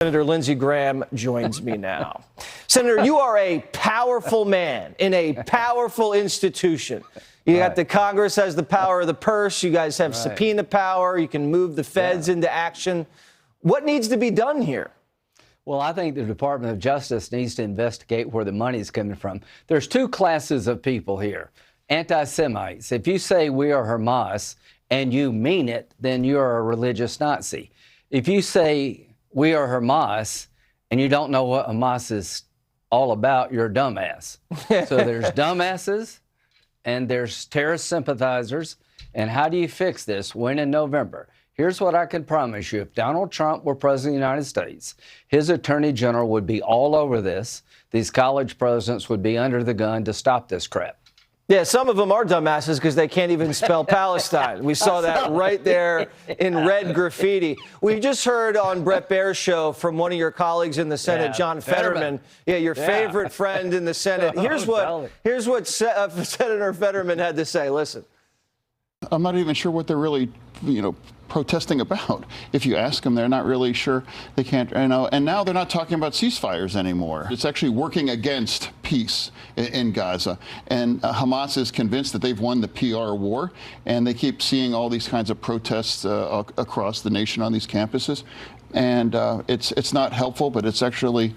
Senator Lindsey Graham joins me now. Senator, you are a powerful man in a powerful institution. You got the Congress has the power of the purse. You guys have subpoena power. You can move the feds into action. What needs to be done here? Well, I think the Department of Justice needs to investigate where the money is coming from. There's two classes of people here. Anti-Semites. If you say we are Hamas and you mean it, then you're a religious Nazi. If you say we are Hamas and you don't know what Hamas is all about, you're a dumbass. So there's dumbasses and there's terrorist sympathizers. And how do you fix this? When in November? Here's what I can promise you. If Donald Trump were president of the United States, his attorney general would be all over this. These college presidents would be under the gun to stop this crap. Yeah, some of them are dumbasses because they can't even spell Palestine. We saw that right there in red graffiti. We just heard on Bret Baier's show from one of your colleagues in the Senate, John Fetterman. Yeah, your favorite friend in the Senate. Here's what Senator Fetterman had to say. Listen. I'm not even sure what they're really, protesting about. If you ask them, they're not really sure. They can't, and now they're not talking about ceasefires anymore. It's actually working against peace in Gaza. And Hamas is convinced that they've won the PR war, and they keep seeing all these kinds of protests across the nation on these campuses. And it's not helpful, but it's actually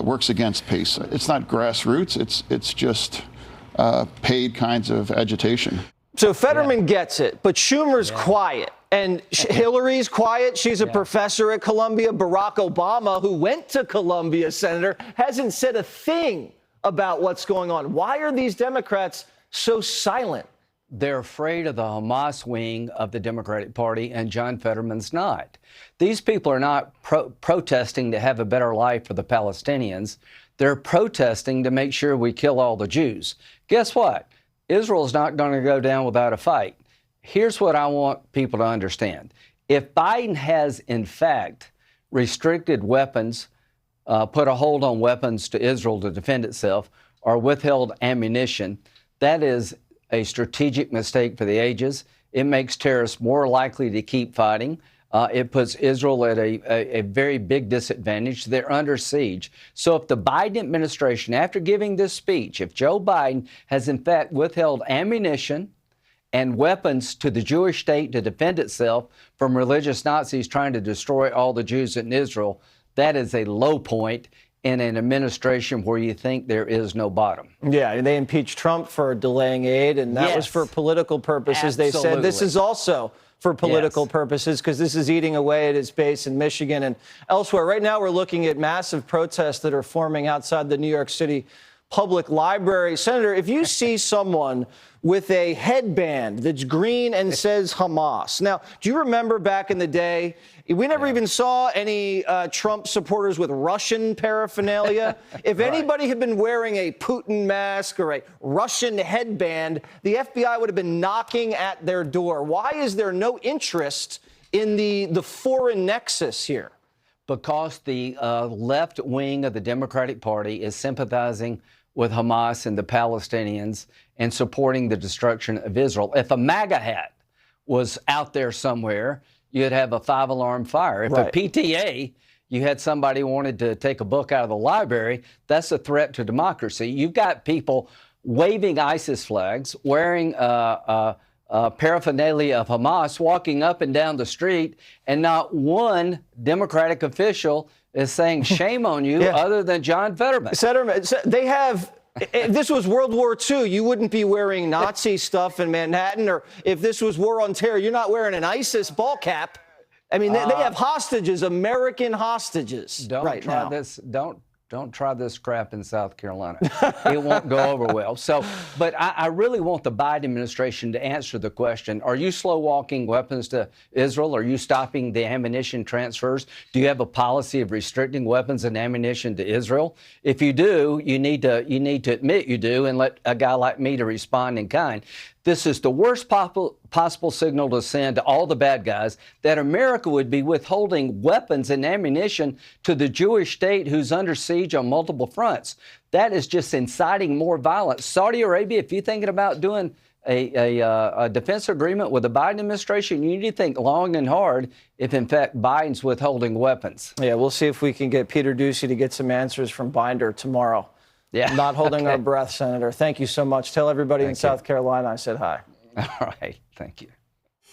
works against peace. It's not grassroots. It's just paid kinds of agitation. So Fetterman gets it, but Schumer's quiet. And Hillary's quiet. She's a professor at Columbia. Barack Obama, who went to Columbia, Senator, hasn't said a thing about what's going on. Why are these Democrats so silent? They're afraid of the Hamas wing of the Democratic Party, and John Fetterman's not. These people are not protesting to have a better life for the Palestinians. They're protesting to make sure we kill all the Jews. Guess what? Israel's not going to go down without a fight. Here's what I want people to understand. If Biden has, in fact, restricted weapons, put a hold on weapons to Israel to defend itself, or withheld ammunition, that is a strategic mistake for the ages. It makes terrorists more likely to keep fighting. It puts Israel at a very big disadvantage. They're under siege. So if the Biden administration, after giving this speech, if Joe Biden has in fact withheld ammunition and weapons to the Jewish state to defend itself from religious Nazis trying to destroy all the Jews in Israel, that is a low point in an administration where you think there is no bottom. Yeah, and they impeached Trump for delaying aid, and that was for political purposes. Absolutely. They said this is also for political purposes because this is eating away at its base in Michigan and elsewhere. Right now, we're looking at massive protests that are forming outside the New York City Public Library. Senator, if you see someone with a headband that's green and says Hamas. Now, do you remember back in the day, we never even saw any Trump supporters with Russian paraphernalia. If anybody had been wearing a Putin mask or a Russian headband, the FBI would have been knocking at their door. Why is there no interest in the foreign nexus here? Because the left wing of the Democratic Party is sympathizing with Hamas and the Palestinians and supporting the destruction of Israel. If a MAGA hat was out there somewhere, you'd have a 5-alarm fire. If a PTA, you had somebody who wanted to take a book out of the library, that's a threat to democracy. You've got people waving ISIS flags, wearing paraphernalia of Hamas, walking up and down the street, and not one Democratic official is saying shame on you other than John Fetterman. They have, if this was World War II, you wouldn't be wearing Nazi stuff in Manhattan, or if this was War on Terror, you're not wearing an ISIS ball cap. I mean, they have hostages, American hostages right now. Don't try this crap in South Carolina. It won't go over well. So, but I really want the Biden administration to answer the question, are you slow walking weapons to Israel? Are you stopping the ammunition transfers? Do you have a policy of restricting weapons and ammunition to Israel? If you do, you need to admit you do and let a guy like me to respond in kind. This is the worst possible signal to send to all the bad guys that America would be withholding weapons and ammunition to the Jewish state who's under siege on multiple fronts. That is just inciting more violence. Saudi Arabia, if you're thinking about doing a defense agreement with the Biden administration, you need to think long and hard if, in fact, Biden's withholding weapons. Yeah, we'll see if we can get Peter Doocy to get some answers from Binder tomorrow. Yeah. Not holding our breath, Senator. Thank you so much. Tell everybody in South Carolina I said hi. All right. Thank you.